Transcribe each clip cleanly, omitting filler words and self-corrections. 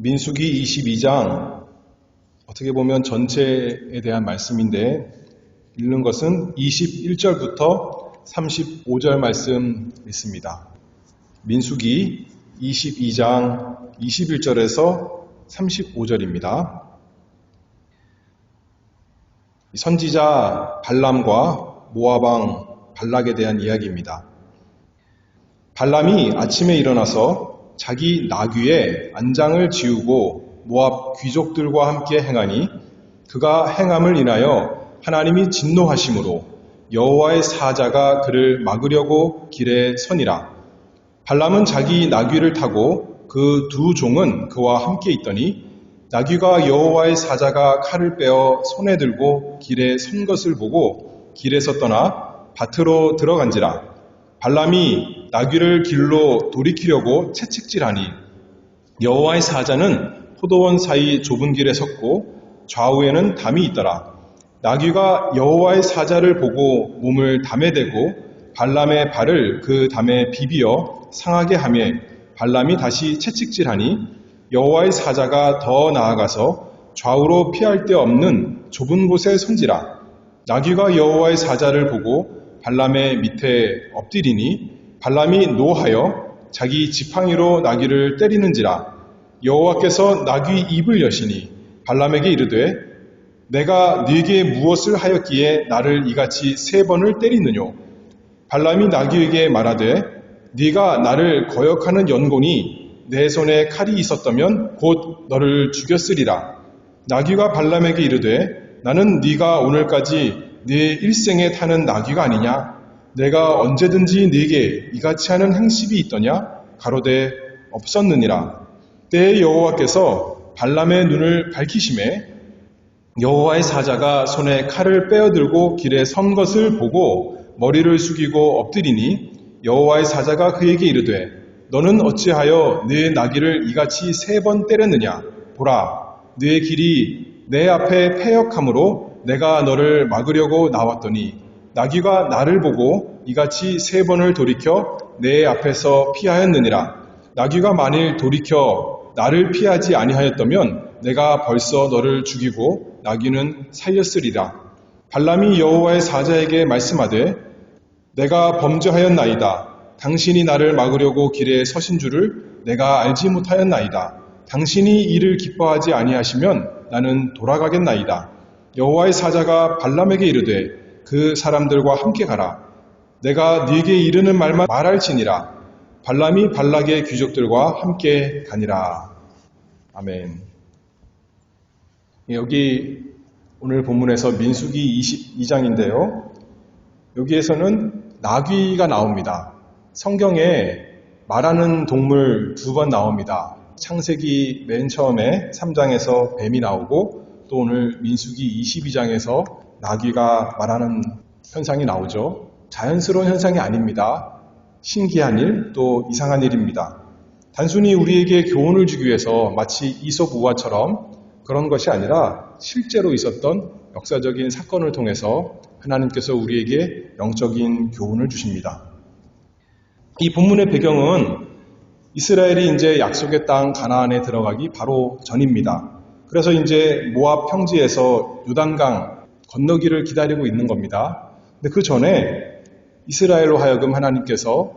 민수기 22장, 어떻게 보면 전체에 대한 말씀인데 읽는 것은 21절부터 35절 말씀 있습니다. 민수기 22장 21절에서 35절입니다. 선지자 발람과 모압 왕 발락에 대한 이야기입니다. 발람이 아침에 일어나서 자기 나귀에 안장을 지우고 모압 귀족들과 함께 행하니 그가 행함을 인하여 하나님이 진노하심으로 여호와의 사자가 그를 막으려고 길에 서니라. 발람은 자기 나귀를 타고 그 두 종은 그와 함께 있더니 나귀가 여호와의 사자가 칼을 빼어 손에 들고 길에 선 것을 보고 길에서 떠나 밭으로 들어간지라. 발람이 나귀를 길로 돌이키려고 채찍질하니 여호와의 사자는 포도원 사이 좁은 길에 섰고 좌우에는 담이 있더라. 나귀가 여호와의 사자를 보고 몸을 담에 대고 발람의 발을 그 담에 비비어 상하게 하며 발람이 다시 채찍질하니 여호와의 사자가 더 나아가서 좌우로 피할 데 없는 좁은 곳에 선지라. 나귀가 여호와의 사자를 보고 발람의 밑에 엎드리니 발람이 노하여 자기 지팡이로 나귀를 때리는지라. 여호와께서 나귀 입을 여시니 발람에게 이르되 내가 네게 무엇을 하였기에 나를 이같이 3번을 때리느뇨. 발람이 나귀에게 말하되 네가 나를 거역하는 연고니 내 손에 칼이 있었다면 곧 너를 죽였으리라. 나귀가 발람에게 이르되 나는 네가 오늘까지 네 일생에 타는 나귀가 아니냐? 내가 언제든지 네게 이같이 하는 행습이 있더냐? 가로되 없었느니라. 때에 여호와께서 발람의 눈을 밝히심에 여호와의 사자가 손에 칼을 빼어들고 길에 선 것을 보고 머리를 숙이고 엎드리니 여호와의 사자가 그에게 이르되 너는 어찌하여 네 나귀를 이같이 3번 때렸느냐? 보라, 네 길이 내 앞에 패역함으로 내가 너를 막으려고 나왔더니 나귀가 나를 보고 이같이 3번을 돌이켜 내 앞에서 피하였느니라. 나귀가 만일 돌이켜 나를 피하지 아니하였다면 내가 벌써 너를 죽이고 나귀는 살렸으리라. 발람이 여호와의 사자에게 말씀하되 내가 범죄하였나이다. 당신이 나를 막으려고 길에 서신 줄을 내가 알지 못하였나이다. 당신이 이를 기뻐하지 아니하시면 나는 돌아가겠나이다. 여호와의 사자가 발람에게 이르되 그 사람들과 함께 가라. 내가 네게 이르는 말만 말할지니라. 발람이 발락의 귀족들과 함께 가니라. 아멘. 여기 오늘 본문에서 민수기 22장인데요. 여기에서는 나귀가 나옵니다. 성경에 말하는 동물 2번 나옵니다. 창세기 맨 처음에 3장에서 뱀이 나오고 또 오늘 민수기 22장에서 나귀가 말하는 현상이 나오죠. 자연스러운 현상이 아닙니다. 신기한 일, 또 이상한 일입니다. 단순히 우리에게 교훈을 주기 위해서 마치 이솝 우화처럼 그런 것이 아니라 실제로 있었던 역사적인 사건을 통해서 하나님께서 우리에게 영적인 교훈을 주십니다. 이 본문의 배경은 이스라엘이 이제 약속의 땅 가나안에 들어가기 바로 전입니다. 그래서 이제 모압 평지에서 요단강 건너기를 기다리고 있는 겁니다. 근데 그 전에 이스라엘로 하여금 하나님께서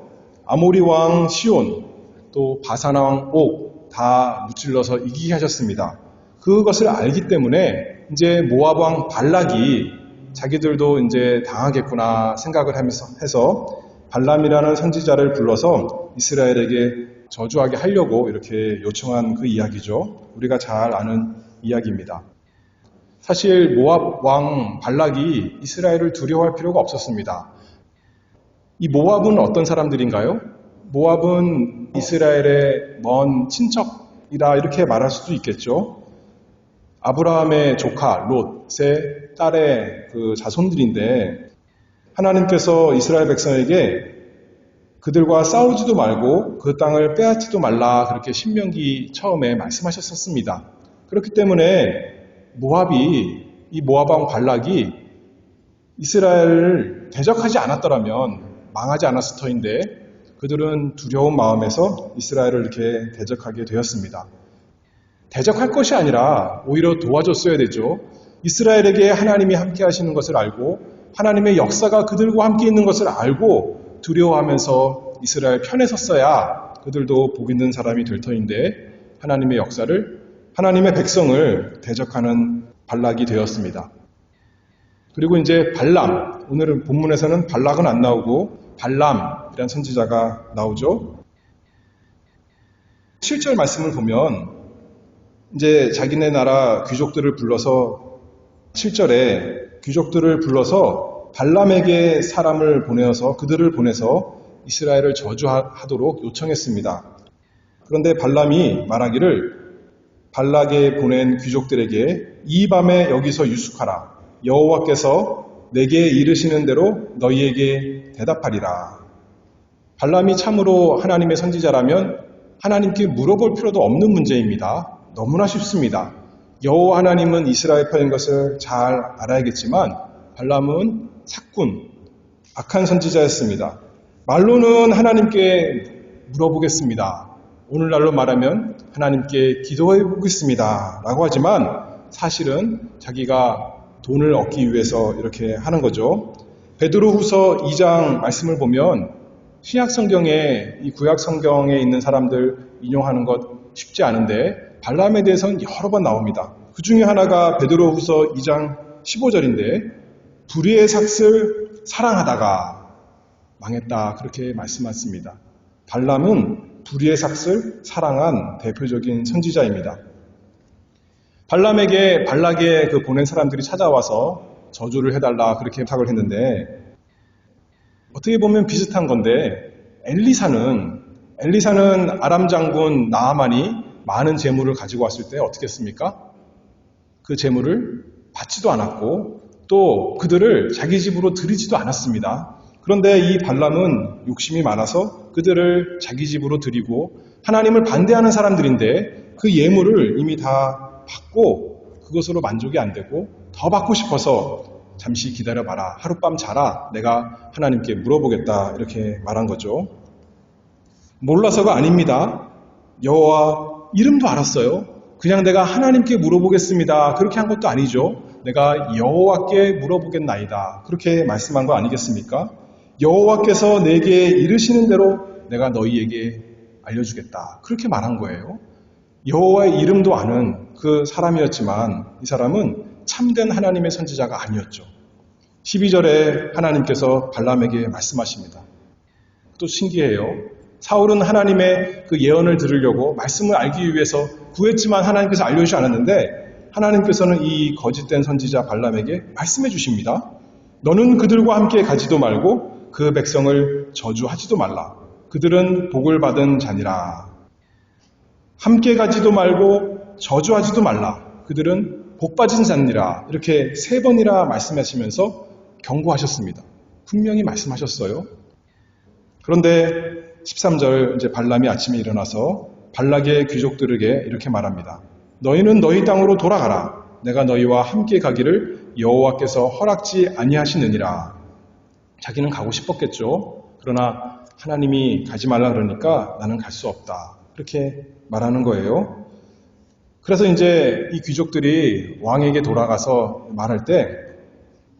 아모리 왕 시온 또 바산 왕 옥 다 무찔러서 이기게 하셨습니다. 그것을 알기 때문에 이제 모압 왕 발락이 자기들도 이제 당하겠구나 생각을 해서 발람이라는 선지자를 불러서 이스라엘에게 저주하게 하려고 이렇게 요청한 그 이야기죠. 우리가 잘 아는 이야기입니다. 사실 모압 왕 발락이 이스라엘을 두려워할 필요가 없었습니다. 이 모압은 어떤 사람들인가요? 모압은 이스라엘의 먼 친척이라 이렇게 말할 수도 있겠죠. 아브라함의 조카 롯의 딸의 그 자손들인데 하나님께서 이스라엘 백성에게 그들과 싸우지도 말고 그 땅을 빼앗지도 말라 그렇게 신명기 처음에 말씀하셨었습니다. 그렇기 때문에 이 모압 왕 발락이 이스라엘을 대적하지 않았더라면 망하지 않았을 터인데 그들은 두려운 마음에서 이스라엘을 이렇게 대적하게 되었습니다. 대적할 것이 아니라 오히려 도와줬어야 되죠. 이스라엘에게 하나님이 함께 하시는 것을 알고 하나님의 역사가 그들과 함께 있는 것을 알고 두려워하면서 이스라엘 편에 섰어야 그들도 복 있는 사람이 될 터인데 하나님의 역사를, 하나님의 백성을 대적하는 발락이 되었습니다. 그리고 이제 발람, 오늘은 본문에서는 발락은 안 나오고 발람이라는 선지자가 나오죠. 7절 말씀을 보면 이제 자기네 나라 귀족들을 불러서 7절에 귀족들을 불러서 발람에게 사람을 보내어서 그들을 보내서 이스라엘을 저주하도록 요청했습니다. 그런데 발람이 말하기를 발락에 보낸 귀족들에게 이 밤에 여기서 유숙하라. 여호와께서 내게 이르시는 대로 너희에게 대답하리라. 발람이 참으로 하나님의 선지자라면 하나님께 물어볼 필요도 없는 문제입니다. 너무나 쉽습니다. 여호와 하나님은 이스라엘 편인 것을 잘 알아야겠지만 발람은 사꾼, 악한 선지자였습니다. 말로는 하나님께 물어보겠습니다. 오늘날로 말하면 하나님께 기도해 보겠습니다 라고 하지만 사실은 자기가 돈을 얻기 위해서 이렇게 하는 거죠. 베드로후서 2장 말씀을 보면 신약 성경에 이 구약 성경에 있는 사람들 인용하는 것 쉽지 않은데 발람에 대해서는 여러 번 나옵니다. 그 중에 하나가 베드로후서 2장 15절인데 불의의 삭슬 사랑하다가 망했다 그렇게 말씀하십니다. 발람은 불의의 삭슬 사랑한 대표적인 선지자입니다. 발람에게 발락에 보낸 사람들이 찾아와서 저주를 해달라 그렇게 부탁을 했는데 어떻게 보면 비슷한 건데 엘리사는 아람 장군 나아만이 많은 재물을 가지고 왔을 때 어떻게 했습니까? 그 재물을 받지도 않았고 또 그들을 자기 집으로 들이지도 않았습니다. 그런데 이 발람은 욕심이 많아서 그들을 자기 집으로 들이고 하나님을 반대하는 사람들인데 그 예물을 이미 다 받고 그것으로 만족이 안 되고 더 받고 싶어서 잠시 기다려봐라. 하룻밤 자라. 내가 하나님께 물어보겠다. 이렇게 말한 거죠. 몰라서가 아닙니다. 여호와 이름도 알았어요. 그냥 내가 하나님께 물어보겠습니다. 그렇게 한 것도 아니죠. 내가 여호와께 물어보겠나이다. 그렇게 말씀한 거 아니겠습니까? 여호와께서 내게 이르시는 대로 내가 너희에게 알려주겠다. 그렇게 말한 거예요. 여호와의 이름도 아는 그 사람이었지만 이 사람은 참된 하나님의 선지자가 아니었죠. 12절에 하나님께서 발람에게 말씀하십니다. 또 신기해요. 사울은 하나님의 그 예언을 들으려고 말씀을 알기 위해서 구했지만 하나님께서 알려주지 않았는데 하나님께서는 이 거짓된 선지자 발람에게 말씀해 주십니다. 너는 그들과 함께 가지도 말고 그 백성을 저주하지도 말라. 그들은 복을 받은 자니라. 함께 가지도 말고 저주하지도 말라. 그들은 복 받은 자니라. 이렇게 3번이나 말씀하시면서 경고하셨습니다. 분명히 말씀하셨어요. 그런데 13절 이제 발람이 아침에 일어나서 발락의 귀족들에게 이렇게 말합니다. 너희는 너희 땅으로 돌아가라. 내가 너희와 함께 가기를 여호와께서 허락지 아니하시느니라. 자기는 가고 싶었겠죠. 그러나 하나님이 가지 말라 그러니까 나는 갈 수 없다. 그렇게 말하는 거예요. 그래서 이제 이 귀족들이 왕에게 돌아가서 말할 때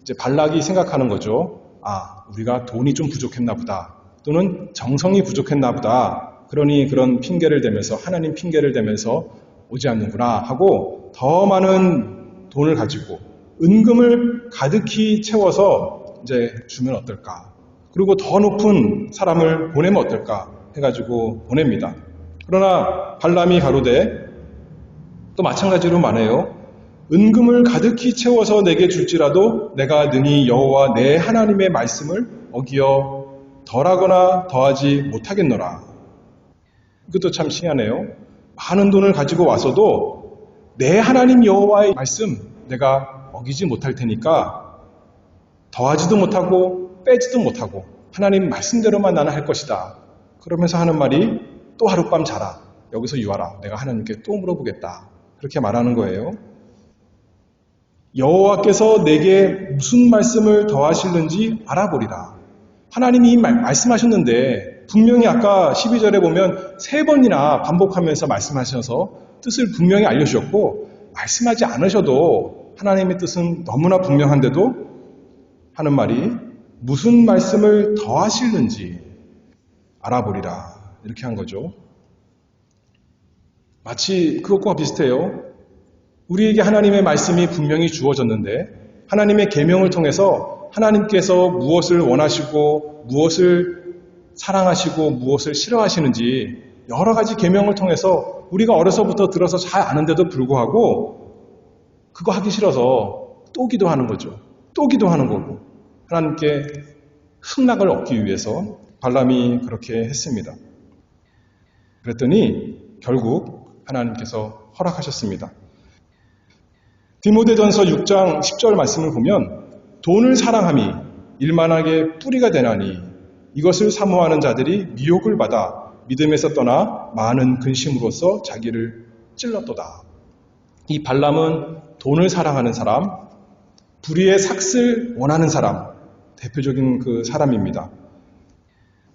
이제 발락이 생각하는 거죠. 아, 우리가 돈이 좀 부족했나 보다. 또는 정성이 부족했나 보다. 그러니 그런 핑계를 대면서 하나님 핑계를 대면서 오지 않는구나 하고 더 많은 돈을 가지고 은금을 가득히 채워서 이제 주면 어떨까. 그리고 더 높은 사람을 보내면 어떨까 해가지고 보냅니다. 그러나 발람이 가로되 또 마찬가지로 말해요. 은금을 가득히 채워서 내게 줄지라도 내가 능히 여호와 내 하나님의 말씀을 어기어 덜하거나 더하지 못하겠노라. 이것도 참 신기하네요. 많은 돈을 가지고 와서도 내 하나님 여호와의 말씀 내가 어기지 못할 테니까 더하지도 못하고 빼지도 못하고 하나님 말씀대로만 나는 할 것이다. 그러면서 하는 말이 또 하룻밤 자라. 여기서 유하라. 내가 하나님께 또 물어보겠다. 그렇게 말하는 거예요. 여호와께서 내게 무슨 말씀을 더하실는지 알아보리라. 하나님이 말씀하셨는데 분명히 아까 12절에 보면 3번이나 반복하면서 말씀하셔서 뜻을 분명히 알려주셨고 말씀하지 않으셔도 하나님의 뜻은 너무나 분명한데도 하는 말이 무슨 말씀을 더 하실는지 알아보리라 이렇게 한 거죠. 마치 그것과 비슷해요. 우리에게 하나님의 말씀이 분명히 주어졌는데 하나님의 계명을 통해서 하나님께서 무엇을 원하시고 무엇을 사랑하시고 무엇을 싫어하시는지 여러 가지 계명을 통해서 우리가 어려서부터 들어서 잘 아는데도 불구하고 그거 하기 싫어서 또 기도하는 거죠. 또 기도하는 거고 하나님께 승낙을 얻기 위해서 발람이 그렇게 했습니다. 그랬더니 결국 하나님께서 허락하셨습니다. 디모데전서 6장 10절 말씀을 보면 돈을 사랑함이 일만하게 뿌리가 되나니 이것을 사모하는 자들이 미혹을 받아 믿음에서 떠나 많은 근심으로써 자기를 찔렀도다. 이 발람은 돈을 사랑하는 사람, 불의의 삭슬 원하는 사람, 대표적인 그 사람입니다.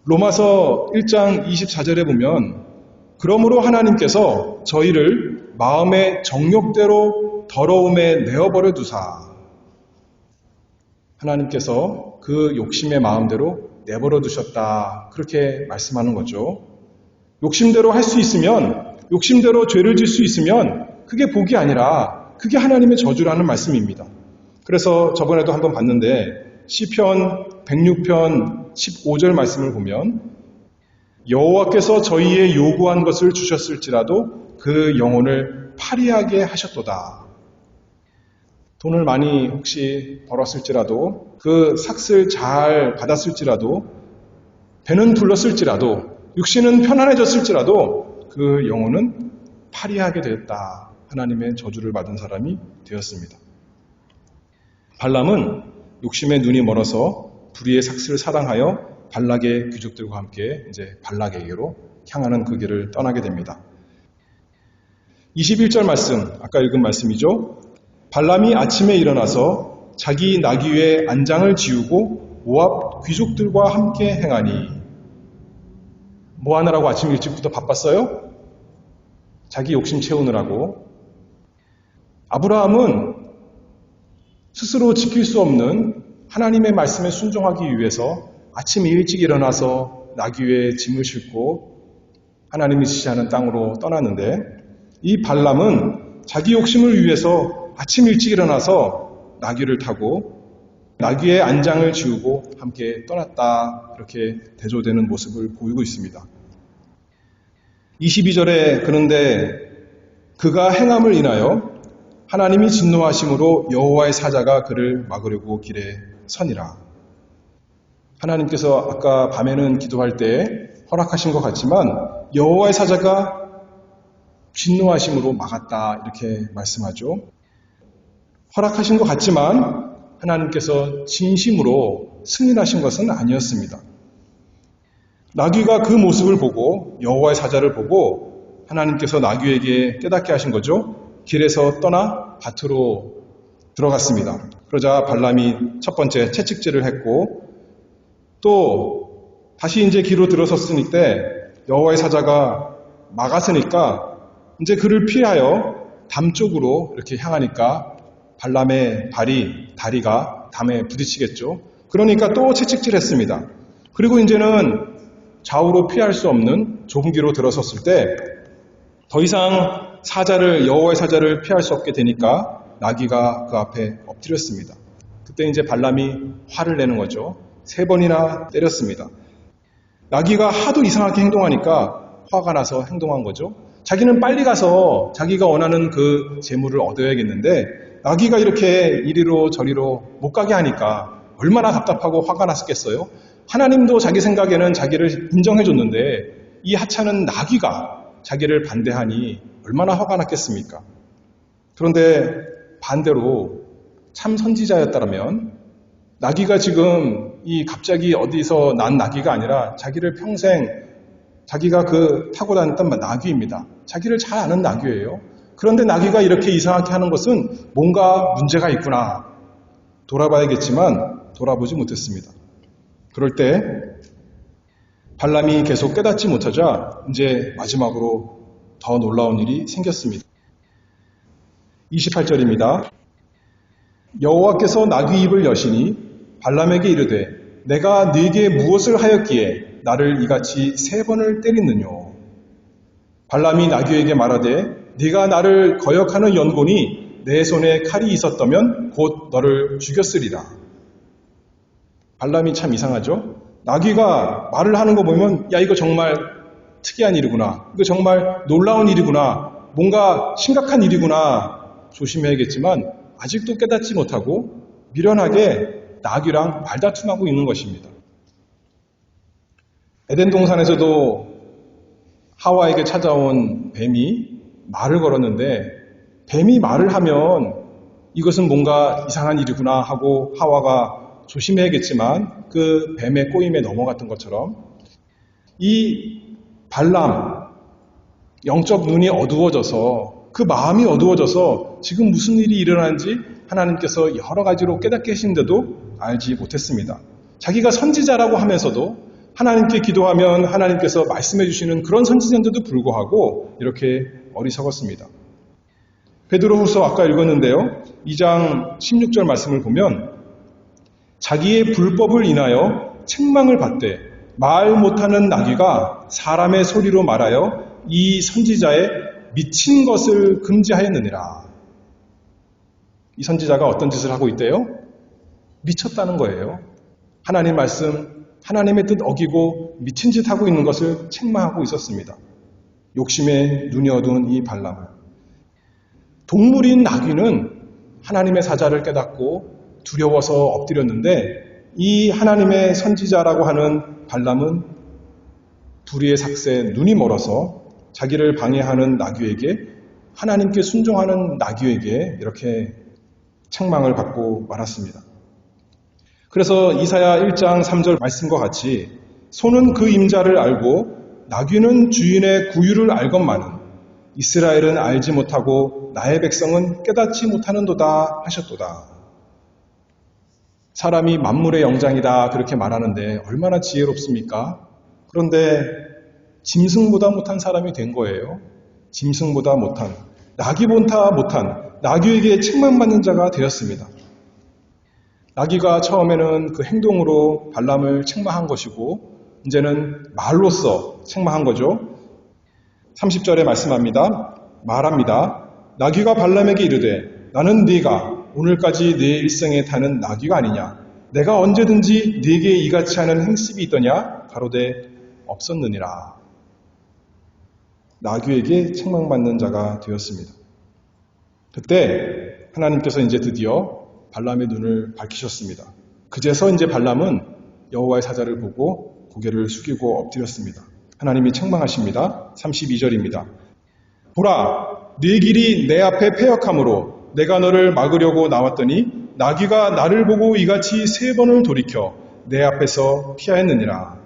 로마서 1장 24절에 보면 그러므로 하나님께서 저희를 마음의 정욕대로 더러움에 내어버려 두사 하나님께서 그 욕심의 마음대로 내버려 두셨다. 그렇게 말씀하는 거죠. 욕심대로 할 수 있으면, 욕심대로 죄를 질 수 있으면 그게 복이 아니라 그게 하나님의 저주라는 말씀입니다. 그래서 저번에도 한번 봤는데 시편 106편 15절 말씀을 보면 여호와께서 저희의 요구한 것을 주셨을지라도 그 영혼을 파리하게 하셨도다. 돈을 많이 혹시 벌었을지라도 그 삭슬 잘 받았을지라도 배는 불렀을지라도 육신은 편안해졌을지라도 그 영혼은 파리하게 되었다. 하나님의 저주를 받은 사람이 되었습니다. 발람은 욕심의 눈이 멀어서 불의의 삭슬을 사랑하여 발락의 귀족들과 함께 이제 발락에게로 향하는 그 길을 떠나게 됩니다. 21절 말씀, 아까 읽은 말씀이죠. 발람이 아침에 일어나서 자기 나귀 위에 안장을 지우고 모압 귀족들과 함께 행하니 뭐 하느라고 아침 일찍부터 바빴어요? 자기 욕심 채우느라고. 아브라함은 스스로 지킬 수 없는 하나님의 말씀에 순종하기 위해서 아침 일찍 일어나서 나귀 위에 짐을 싣고 하나님이 지시하는 땅으로 떠났는데 이 발람은 자기 욕심을 위해서 아침 일찍 일어나서 나귀를 타고 나귀의 안장을 지우고 함께 떠났다. 이렇게 대조되는 모습을 보이고 있습니다. 22절에 그런데 그가 행함을 인하여 하나님이 진노하심으로 여호와의 사자가 그를 막으려고 길에 서니라. 하나님께서 아까 밤에는 기도할 때 허락하신 것 같지만 여호와의 사자가 진노하심으로 막았다. 이렇게 말씀하죠. 허락하신 것 같지만 하나님께서 진심으로 승인하신 것은 아니었습니다. 나귀가 그 모습을 보고 여호와의 사자를 보고 하나님께서 나귀에게 깨닫게 하신 거죠. 길에서 떠나 밭으로 들어갔습니다. 그러자 발람이 첫 번째 채찍질을 했고 또 다시 이제 길로 들어섰으니 때 여호와의 사자가 막았으니까 이제 그를 피하여 담 쪽으로 이렇게 향하니까 발람의 다리가 담에 부딪히겠죠. 그러니까 또 채찍질했습니다. 그리고 이제는 좌우로 피할 수 없는 좁은 길로 들어섰을 때 더 이상 여호와의 사자를 피할 수 없게 되니까 나귀가 그 앞에 엎드렸습니다. 그때 이제 발람이 화를 내는 거죠. 3번이나 때렸습니다. 나귀가 하도 이상하게 행동하니까 화가 나서 행동한 거죠. 자기는 빨리 가서 자기가 원하는 그 재물을 얻어야겠는데 나귀가 이렇게 이리로 저리로 못 가게 하니까 얼마나 답답하고 화가 났겠어요. 하나님도 자기 생각에는 자기를 인정해줬는데 이 하찮은 나귀가 자기를 반대하니 얼마나 화가 났겠습니까? 그런데 반대로 참 선지자였다면 나귀가 지금 이 갑자기 어디서 난 나귀가 아니라 자기를 평생 자기가 타고 다녔던 나귀입니다. 자기를 잘 아는 나귀예요. 그런데 나귀가 이렇게 이상하게 하는 것은 뭔가 문제가 있구나. 돌아봐야겠지만 돌아보지 못했습니다. 그럴 때 발람이 계속 깨닫지 못하자 이제 마지막으로 더 놀라운 일이 생겼습니다. 28절입니다. 여호와께서 나귀 입을 여시니 발람에게 이르되 내가 네게 무엇을 하였기에 나를 이같이 3번을 때리느뇨. 발람이 나귀에게 말하되 네가 나를 거역하는 연고니 내 손에 칼이 있었다면 곧 너를 죽였으리라. 발람이 참 이상하죠? 나귀가 말을 하는 거 보면 야 이거 정말 특이한 일이구나. 이거 정말 놀라운 일이구나. 뭔가 심각한 일이구나. 조심해야겠지만 아직도 깨닫지 못하고 미련하게 나귀랑 말다툼하고 있는 것입니다. 에덴 동산에서도 하와에게 찾아온 뱀이 말을 걸었는데 뱀이 말을 하면 이것은 뭔가 이상한 일이구나 하고 하와가 조심해야겠지만 그 뱀의 꼬임에 넘어갔던 것처럼 이 발람 영적 눈이 어두워져서 그 마음이 어두워져서 지금 무슨 일이 일어나는지 하나님께서 여러 가지로 깨닫게 하시는데도 알지 못했습니다. 자기가 선지자라고 하면서도 하나님께 기도하면 하나님께서 말씀해 주시는 그런 선지자인데도 불구하고 이렇게 어리석었습니다. 베드로후서 아까 읽었는데요. 2장 16절 말씀을 보면 자기의 불법을 인하여 책망을 받되 말 못하는 나귀가 사람의 소리로 말하여 이 선지자의 미친 것을 금지하였느니라. 이 선지자가 어떤 짓을 하고 있대요? 미쳤다는 거예요. 하나님 말씀, 하나님의 뜻 어기고 미친 짓 하고 있는 것을 책망하고 있었습니다. 욕심에 눈이 어두운 이 발람을. 동물인 나귀는 하나님의 사자를 깨닫고 두려워서 엎드렸는데 이 하나님의 선지자라고 하는 발람은 불의의 삭새 눈이 멀어서 자기를 방해하는 나귀에게 하나님께 순종하는 나귀에게 이렇게 책망을 받고 말았습니다. 그래서 이사야 1장 3절 말씀과 같이 소는 그 임자를 알고 나귀는 주인의 구유를 알건만은 이스라엘은 알지 못하고 나의 백성은 깨닫지 못하는도다 하셨도다. 사람이 만물의 영장이다 그렇게 말하는데 얼마나 지혜롭습니까? 그런데 짐승보다 못한 사람이 된 거예요. 짐승보다 못한, 나귀보다 못한 나귀에게 책망받는 자가 되었습니다. 나귀가 처음에는 그 행동으로 발람을 책망한 것이고 이제는 말로써 책망한 거죠. 30절에 말합니다. 나귀가 발람에게 이르되 나는 네가 오늘까지 내 일생에 타는 나귀가 아니냐. 내가 언제든지 네게 이같이 하는 행습이 있더냐. 가로되 없었느니라. 나귀에게 책망받는 자가 되었습니다. 그때 하나님께서 이제 드디어 발람의 눈을 밝히셨습니다. 그제서 이제 발람은 여호와의 사자를 보고 고개를 숙이고 엎드렸습니다. 하나님이 책망하십니다. 32절입니다. 보라, 네 길이 내 앞에 패역함으로 내가 너를 막으려고 나왔더니 나귀가 나를 보고 이같이 3번을 돌이켜 내 앞에서 피하였느니라.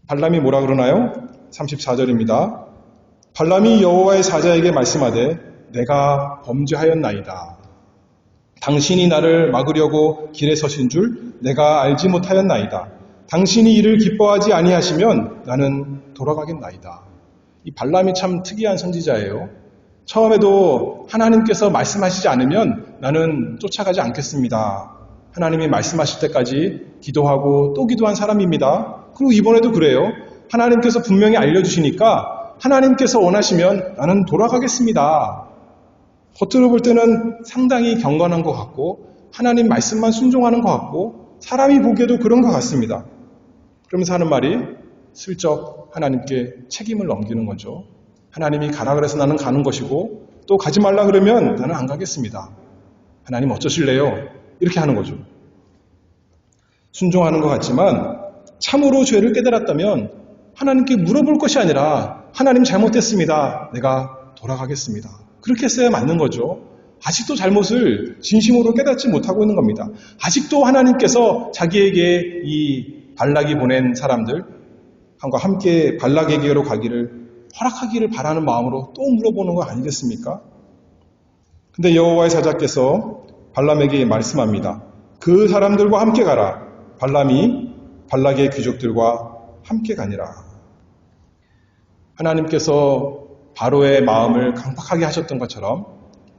발람이 뭐라 그러나요? 34절입니다. 발람이 여호와의 사자에게 말씀하되 내가 범죄하였나이다. 당신이 나를 막으려고 길에 서신 줄 내가 알지 못하였나이다. 당신이 이를 기뻐하지 아니하시면 나는 돌아가겠나이다. 이 발람이 참 특이한 선지자예요. 처음에도 하나님께서 말씀하시지 않으면 나는 쫓아가지 않겠습니다. 하나님이 말씀하실 때까지 기도하고 또 기도한 사람입니다. 그리고 이번에도 그래요. 하나님께서 분명히 알려주시니까 하나님께서 원하시면 나는 돌아가겠습니다. 겉으로 볼 때는 상당히 경건한 것 같고 하나님 말씀만 순종하는 것 같고 사람이 보기에도 그런 것 같습니다. 그러면서 하는 말이 슬쩍 하나님께 책임을 넘기는 거죠. 하나님이 가라 그래서 나는 가는 것이고 또 가지 말라 그러면 나는 안 가겠습니다. 하나님 어쩌실래요? 이렇게 하는 거죠. 순종하는 것 같지만 참으로 죄를 깨달았다면 하나님께 물어볼 것이 아니라 하나님 잘못했습니다. 내가 돌아가겠습니다. 그렇게 했어야 맞는 거죠. 아직도 잘못을 진심으로 깨닫지 못하고 있는 겁니다. 아직도 하나님께서 자기에게 이 발락이 보낸 사람들과 함께 발락에게로 가기를 허락하기를 바라는 마음으로 또 물어보는 거 아니겠습니까? 근데 여호와의 사자께서 발람에게 말씀합니다. 그 사람들과 함께 가라. 발람이 발락의 귀족들과 함께 가니라. 하나님께서 바로의 마음을 강팍하게 하셨던 것처럼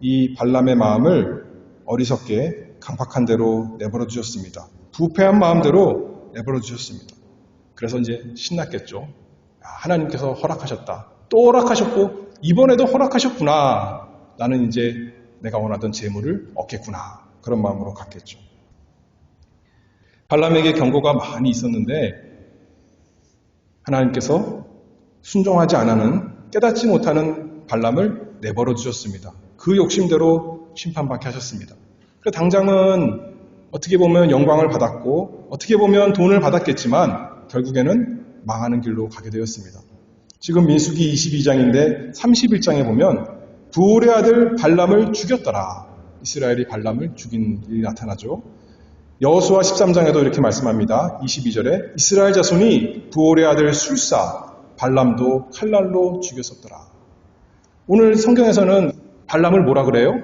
이 발람의 마음을 어리석게 강팍한 대로 내버려 두셨습니다. 부패한 마음대로 내버려 두셨습니다. 그래서 이제 신났겠죠. 하나님께서 허락하셨다. 또 허락하셨고 이번에도 허락하셨구나. 나는 이제 내가 원하던 재물을 얻겠구나. 그런 마음으로 갔겠죠. 발람에게 경고가 많이 있었는데 하나님께서 순종하지 않아는 깨닫지 못하는 발람을 내버려 두셨습니다. 그 욕심대로 심판받게 하셨습니다. 그래서 당장은 어떻게 보면 영광을 받았고 어떻게 보면 돈을 받았겠지만 결국에는 망하는 길로 가게 되었습니다. 지금 민수기 22장인데 31장에 보면 부올의 아들 발람을 죽였더라. 이스라엘이 발람을 죽인 일이 나타나죠. 여호수아 13장에도 이렇게 말씀합니다. 22절에 이스라엘 자손이 부올의 아들 술사 발람도 칼날로 죽였었더라. 오늘 성경에서는 발람을 뭐라 그래요?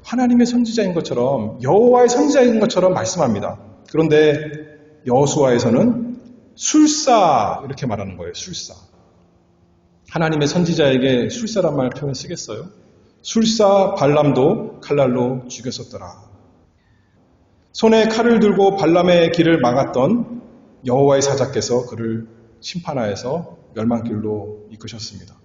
하나님의 선지자인 것처럼 여호와의 선지자인 것처럼 말씀합니다. 그런데 여호수아에서는 술사 이렇게 말하는 거예요. 술사. 하나님의 선지자에게 술사란 말 표현 쓰겠어요? 술사 발람도 칼날로 죽였었더라. 손에 칼을 들고 발람의 길을 막았던 여호와의 사자께서 그를 심판하여서 멸망길로 이끄셨습니다.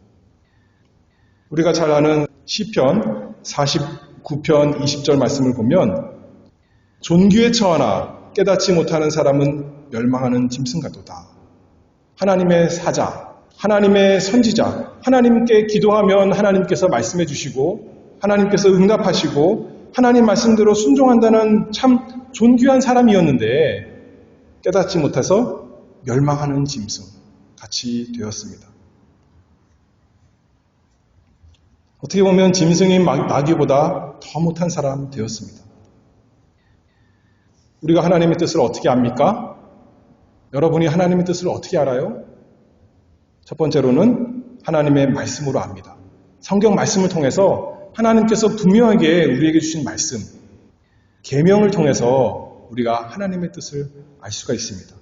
우리가 잘 아는 시편 49편 20절 말씀을 보면 존귀에 처하나 깨닫지 못하는 사람은 멸망하는 짐승같도다. 하나님의 사자, 하나님의 선지자, 하나님께 기도하면 하나님께서 말씀해 주시고 하나님께서 응답하시고 하나님 말씀대로 순종한다는 참 존귀한 사람이었는데 깨닫지 못해서 멸망하는 짐승 같이 되었습니다. 어떻게 보면 짐승이 나귀보다 더 못한 사람 되었습니다. 우리가 하나님의 뜻을 어떻게 압니까? 여러분이 하나님의 뜻을 어떻게 알아요? 첫 번째로는 하나님의 말씀으로 압니다. 성경 말씀을 통해서 하나님께서 분명하게 우리에게 주신 말씀, 계명을 통해서 우리가 하나님의 뜻을 알 수가 있습니다.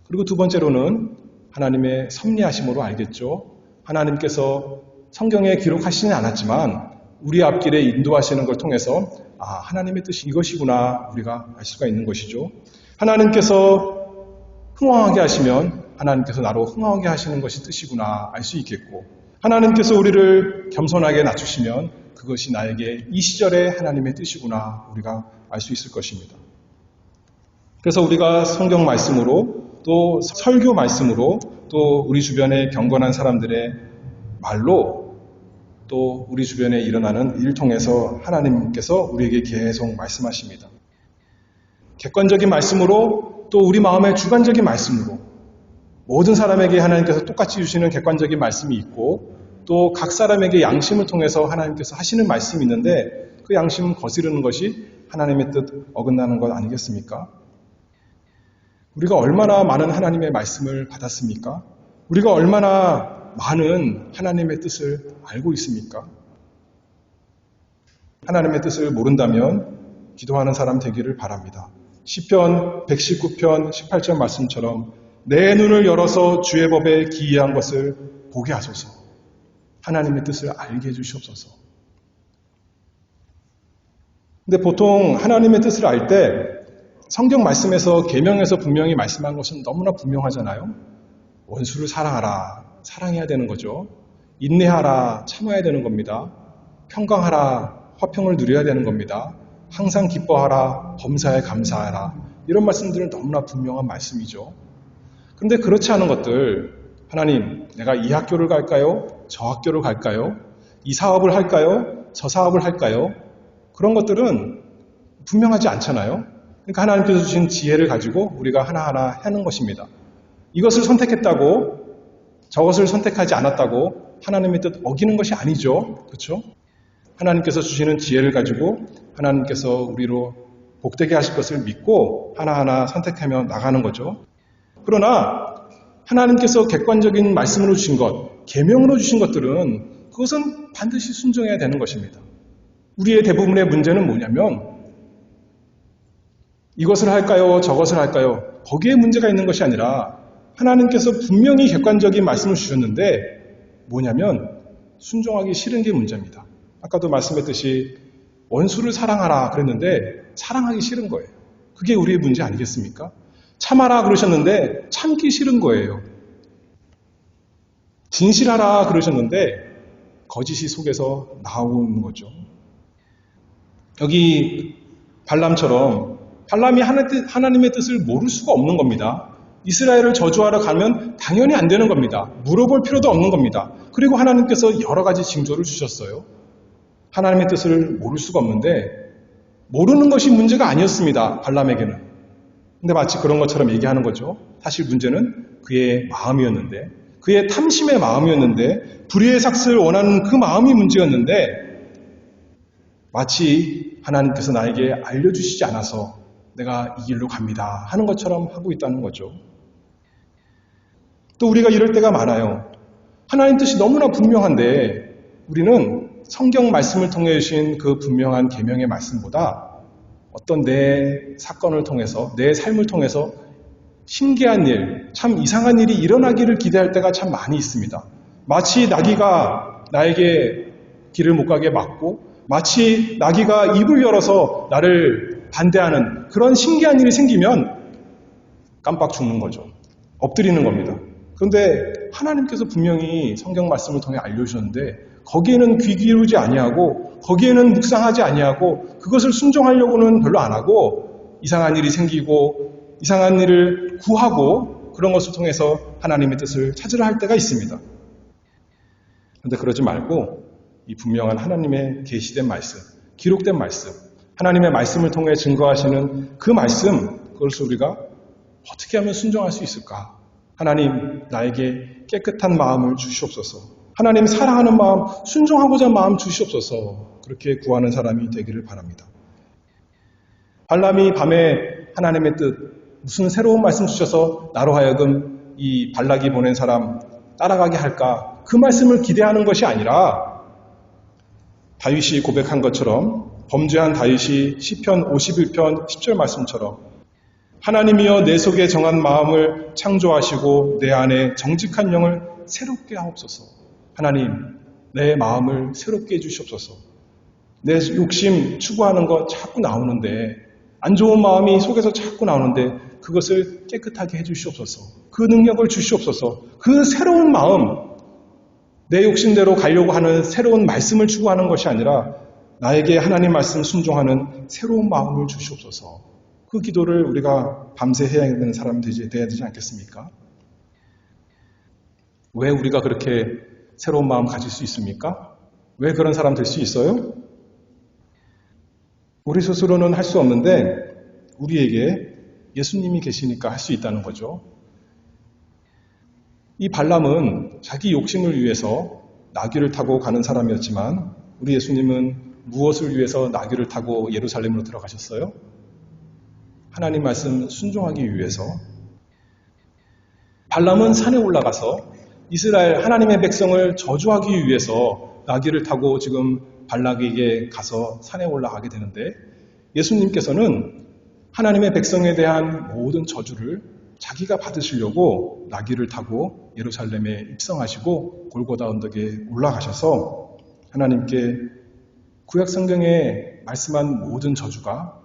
그리고 두 번째로는 하나님의 섭리하심으로 알겠죠. 하나님께서 성경에 기록하시진 않았지만 우리 앞길에 인도하시는 걸 통해서 하나님의 뜻이 이것이구나 우리가 알 수가 있는 것이죠. 하나님께서 흥왕하게 하시면 하나님께서 나로 흥왕하게 하시는 것이 뜻이구나 알 수 있겠고 하나님께서 우리를 겸손하게 낮추시면 그것이 나에게 이 시절에 하나님의 뜻이구나 우리가 알 수 있을 것입니다. 그래서 우리가 성경 말씀으로 또 설교 말씀으로 또 우리 주변의 경건한 사람들의 말로 또 우리 주변에 일어나는 일 통해서 하나님께서 우리에게 계속 말씀하십니다. 객관적인 말씀으로 또 우리 마음의 주관적인 말씀으로 모든 사람에게 하나님께서 똑같이 주시는 객관적인 말씀이 있고 또 각 사람에게 양심을 통해서 하나님께서 하시는 말씀이 있는데 그 양심을 거스르는 것이 하나님의 뜻 어긋나는 것 아니겠습니까? 우리가 얼마나 많은 하나님의 말씀을 받았습니까? 우리가 얼마나 많은 하나님의 뜻을 알고 있습니까? 하나님의 뜻을 모른다면 기도하는 사람 되기를 바랍니다. 시편 119편 18절 말씀처럼 내 눈을 열어서 주의 법에 기이한 것을 보게 하소서. 하나님의 뜻을 알게 해주시옵소서. 근데 보통 하나님의 뜻을 알 때 성경 말씀에서 계명에서 분명히 말씀한 것은 너무나 분명하잖아요. 원수를 사랑하라. 사랑해야 되는 거죠. 인내하라. 참아야 되는 겁니다. 평강하라. 화평을 누려야 되는 겁니다. 항상 기뻐하라. 범사에 감사하라. 이런 말씀들은 너무나 분명한 말씀이죠. 그런데 그렇지 않은 것들, 하나님, 내가 이 학교를 갈까요? 저 학교를 갈까요? 이 사업을 할까요? 저 사업을 할까요? 그런 것들은 분명하지 않잖아요. 그러니까 하나님께서 주신 지혜를 가지고 우리가 하나하나 하는 것입니다. 이것을 선택했다고 저것을 선택하지 않았다고 하나님의 뜻 어기는 것이 아니죠. 그렇죠? 하나님께서 주시는 지혜를 가지고 하나님께서 우리로 복되게 하실 것을 믿고 하나하나 선택하며 나가는 거죠. 그러나 하나님께서 객관적인 말씀으로 주신 것, 계명으로 주신 것들은 그것은 반드시 순종해야 되는 것입니다. 우리의 대부분의 문제는 뭐냐면 이것을 할까요? 저것을 할까요? 거기에 문제가 있는 것이 아니라 하나님께서 분명히 객관적인 말씀을 주셨는데 뭐냐면 순종하기 싫은 게 문제입니다. 아까도 말씀했듯이 원수를 사랑하라 그랬는데 사랑하기 싫은 거예요. 그게 우리의 문제 아니겠습니까? 참아라 그러셨는데 참기 싫은 거예요. 진실하라 그러셨는데 거짓이 속에서 나오는 거죠. 여기 발람처럼 발람이 하나님의 뜻을 모를 수가 없는 겁니다. 이스라엘을 저주하러 가면 당연히 안 되는 겁니다. 물어볼 필요도 없는 겁니다. 그리고 하나님께서 여러 가지 징조를 주셨어요. 하나님의 뜻을 모를 수가 없는데 모르는 것이 문제가 아니었습니다. 발람에게는. 근데 마치 그런 것처럼 얘기하는 거죠. 사실 문제는 그의 마음이었는데 그의 탐심의 마음이었는데 불의의 삭슬을 원하는 그 마음이 문제였는데 마치 하나님께서 나에게 알려주시지 않아서 내가 이 길로 갑니다 하는 것처럼 하고 있다는 거죠. 또 우리가 이럴 때가 많아요. 하나님 뜻이 너무나 분명한데 우리는 성경 말씀을 통해 주신 그 분명한 계명의 말씀보다 어떤 내 사건을 통해서 내 삶을 통해서 신기한 일, 참 이상한 일이 일어나기를 기대할 때가 참 많이 있습니다. 마치 나귀가 나에게 길을 못 가게 막고 마치 나귀가 입을 열어서 나를 반대하는 그런 신기한 일이 생기면 깜빡 죽는 거죠. 엎드리는 겁니다. 그런데 하나님께서 분명히 성경 말씀을 통해 알려주셨는데 거기에는 귀 기울이지 아니하고 거기에는 묵상하지 아니하고 그것을 순종하려고는 별로 안 하고 이상한 일이 생기고 이상한 일을 구하고 그런 것을 통해서 하나님의 뜻을 찾으려 할 때가 있습니다. 그런데 그러지 말고 이 분명한 하나님의 계시된 말씀, 기록된 말씀, 하나님의 말씀을 통해 증거하시는 그 말씀, 그것을 우리가 어떻게 하면 순종할 수 있을까? 하나님, 나에게 깨끗한 마음을 주시옵소서. 하나님 사랑하는 마음, 순종하고자 하는 마음 주시옵소서. 그렇게 구하는 사람이 되기를 바랍니다. 발람이 밤에 하나님의 뜻, 무슨 새로운 말씀 주셔서 나로 하여금 이 발락이 보낸 사람 따라가게 할까? 그 말씀을 기대하는 것이 아니라 다윗이 고백한 것처럼 범죄한 다윗이 시편 51편 10절 말씀처럼 하나님이여 내 속에 정한 마음을 창조하시고 내 안에 정직한 영을 새롭게 하옵소서. 하나님, 내 마음을 새롭게 해주시옵소서. 내 욕심 추구하는 것 자꾸 나오는데 안 좋은 마음이 속에서 자꾸 나오는데 그것을 깨끗하게 해주시옵소서. 그 능력을 주시옵소서. 그 새로운 마음, 내 욕심대로 가려고 하는 새로운 말씀을 추구하는 것이 아니라 나에게 하나님 말씀 순종하는 새로운 마음을 주시옵소서. 그 기도를 우리가 밤새 해야 되는 사람이 되어야 되지 않겠습니까? 왜 우리가 그렇게 새로운 마음 가질 수 있습니까? 왜 그런 사람 될 수 있어요? 우리 스스로는 할 수 없는데 우리에게 예수님이 계시니까 할 수 있다는 거죠. 이 발람은 자기 욕심을 위해서 나귀를 타고 가는 사람이었지만 우리 예수님은 무엇을 위해서 나귀를 타고 예루살렘으로 들어가셨어요? 하나님 말씀 순종하기 위해서. 발람은 산에 올라가서 이스라엘 하나님의 백성을 저주하기 위해서 나귀를 타고 지금 발락에게 가서 산에 올라가게 되는데 예수님께서는 하나님의 백성에 대한 모든 저주를 자기가 받으시려고 나귀를 타고 예루살렘에 입성하시고 골고다 언덕에 올라가셔서 하나님께 구약 성경에 말씀한 모든 저주가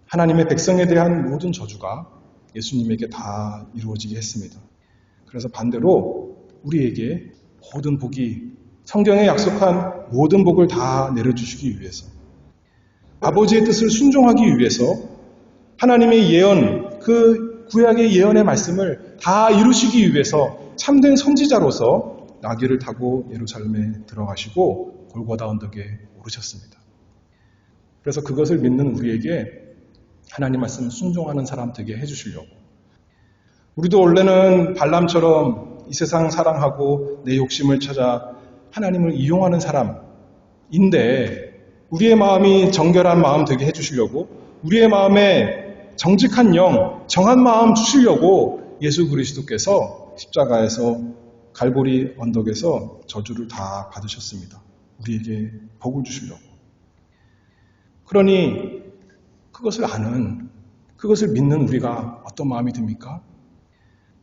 하나님의 백성에 대한 모든 저주가 예수님에게 다 이루어지게 했습니다. 그래서 반대로 우리에게 모든 복이 성경에 약속한 모든 복을 다 내려주시기 위해서 아버지의 뜻을 순종하기 위해서 하나님의 예언, 그 구약의 예언의 말씀을 다 이루시기 위해서 참된 선지자로서 나귀를 타고 예루살렘에 들어가시고 골고다 언덕에 오르셨습니다. 그래서 그것을 믿는 우리에게 하나님 말씀 순종하는 사람 되게 해주시려고 우리도 원래는 발람처럼 이 세상 사랑하고 내 욕심을 찾아 하나님을 이용하는 사람인데 우리의 마음이 정결한 마음 되게 해주시려고 우리의 마음에 정직한 영, 정한 마음 주시려고 예수 그리스도께서 십자가에서 갈보리 언덕에서 저주를 다 받으셨습니다. 우리에게 복을 주시려고. 그러니 그것을 아는, 그것을 믿는 우리가 어떤 마음이 듭니까?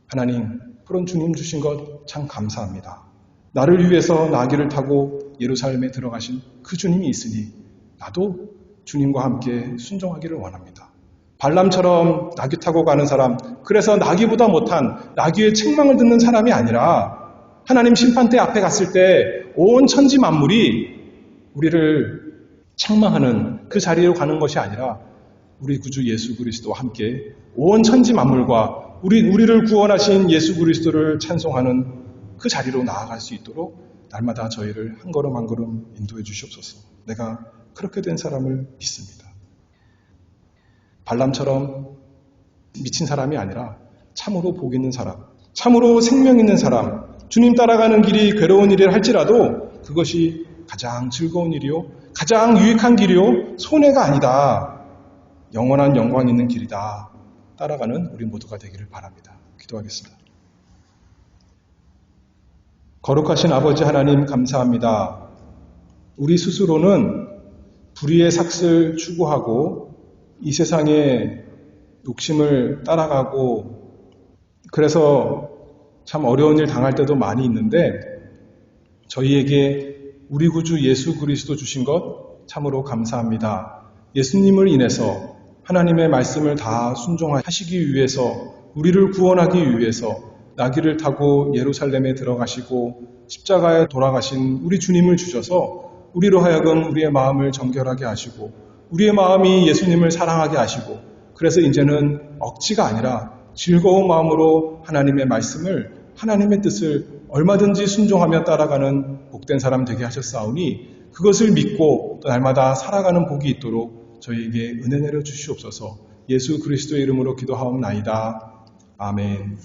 하나님, 그런 주님 주신 것 참 감사합니다. 나를 위해서 나귀를 타고 예루살렘에 들어가신 그 주님이 있으니 나도 주님과 함께 순종하기를 원합니다. 발람처럼 나귀 타고 가는 사람, 그래서 나귀보다 못한 나귀의 책망을 듣는 사람이 아니라 하나님 심판대 앞에 갔을 때 온 천지 만물이 우리를 책망하는 그 자리로 가는 것이 아니라 우리 구주 예수 그리스도와 함께 온 천지 만물과 우리를 구원하신 예수 그리스도를 찬송하는 그 자리로 나아갈 수 있도록 날마다 저희를 한 걸음 한 걸음 인도해 주시옵소서. 내가 그렇게 된 사람을 믿습니다. 발람처럼 미친 사람이 아니라 참으로 복 있는 사람, 참으로 생명 있는 사람, 주님 따라가는 길이 괴로운 일을 할지라도 그것이 가장 즐거운 일이요, 가장 유익한 길이요, 손해가 아니다. 영원한 영광 있는 길이다. 따라가는 우리 모두가 되기를 바랍니다. 기도하겠습니다. 거룩하신 아버지 하나님 감사합니다. 우리 스스로는 불의의 삭슬 추구하고 이 세상의 욕심을 따라가고 그래서 참 어려운 일 당할 때도 많이 있는데 저희에게 우리 구주 예수 그리스도 주신 것 참으로 감사합니다. 예수님을 인해서 하나님의 말씀을 다 순종하시기 위해서 우리를 구원하기 위해서 나귀를 타고 예루살렘에 들어가시고 십자가에 돌아가신 우리 주님을 주셔서 우리로 하여금 우리의 마음을 정결하게 하시고 우리의 마음이 예수님을 사랑하게 하시고 그래서 이제는 억지가 아니라 즐거운 마음으로 하나님의 말씀을 하나님의 뜻을 얼마든지 순종하며 따라가는 복된 사람 되게 하셨사오니 그것을 믿고 또 날마다 살아가는 복이 있도록 저희에게 은혜 내려 주시옵소서. 예수 그리스도의 이름으로 기도하옵나이다. 아멘.